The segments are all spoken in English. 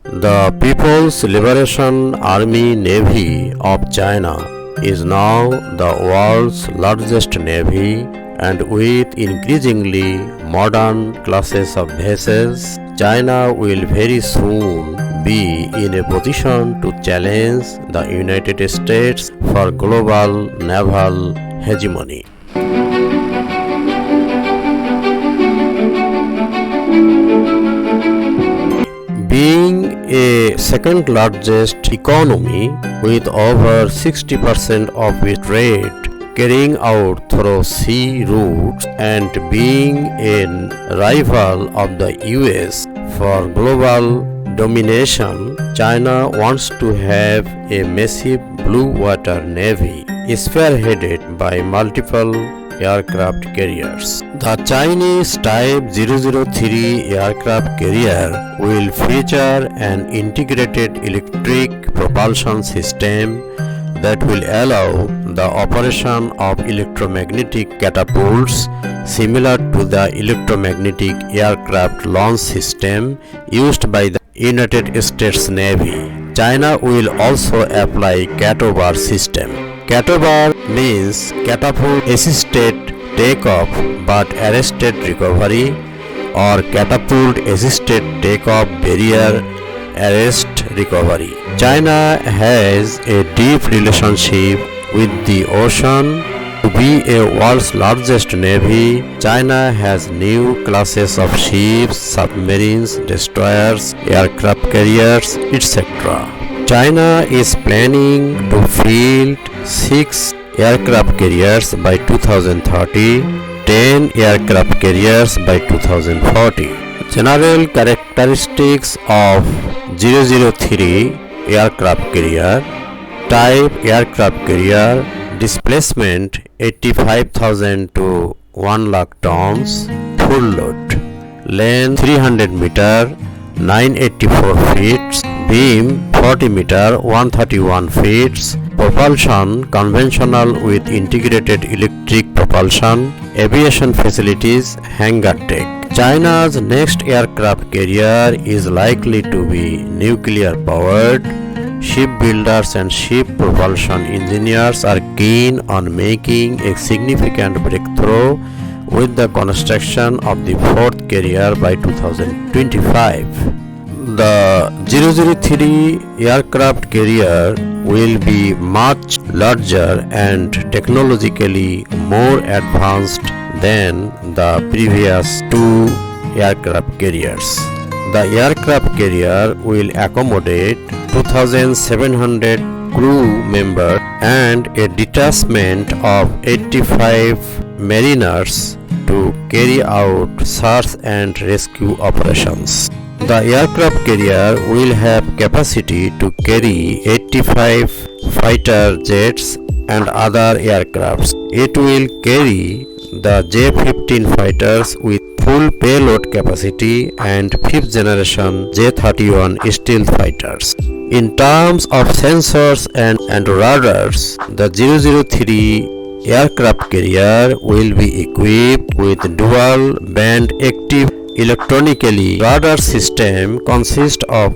The People's Liberation Army Navy of China is now the world's largest navy, and with increasingly modern classes of vessels, China will very soon be in a position to challenge the United States for global naval hegemony. Being a second largest economy with over 60% of its trade carrying out through sea routes and being a rival of the US for global domination, China wants to have a massive blue water navy spearheaded by multiple aircraft carriers. The Chinese Type 003 aircraft carrier will feature an integrated electric propulsion system that will allow the operation of electromagnetic catapults similar to the electromagnetic aircraft launch system used by the United States Navy. China will also apply catobar system. Catobar means catapult assisted takeoff but arrested recovery, or catapult assisted takeoff barrier arrest recovery. China has a deep relationship with the ocean. To be a world's largest navy, China has new classes of ships, submarines, destroyers, aircraft carriers, etc. China is planning to field 6 aircraft carriers by 2030, 10 aircraft carriers by 2040. General characteristics of 003 aircraft carrier: type aircraft carrier, displacement 85,000 to 1 lakh tons, full load, length 300 meter, 984 feet, beam 40 meter, 131 feet, propulsion conventional with integrated electric propulsion, aviation facilities, hangar tech. China's next aircraft carrier is likely to be nuclear powered. Shipbuilders and ship propulsion engineers are keen on making a significant breakthrough with the construction of the fourth carrier by 2025. The 003 aircraft carrier will be much larger and technologically more advanced than the previous 2 aircraft carriers. The aircraft carrier will accommodate 2,700 crew members and a detachment of 85 mariners to carry out search and rescue operations. The aircraft carrier will have capacity to carry 85 fighter jets and other aircrafts. It will carry the J-15 fighters with full payload capacity and 5th generation J-31 stealth fighters. In terms of sensors and radars, the 003 aircraft carrier will be equipped with dual band active electronically radar system consists of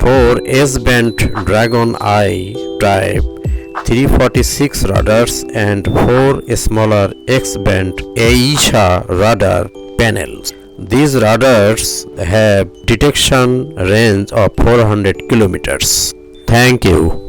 4 S-band Dragon Eye type 346 radars and 4 smaller X-band Aisha radar panels. These radars have detection range of 400 kilometers. Thank you.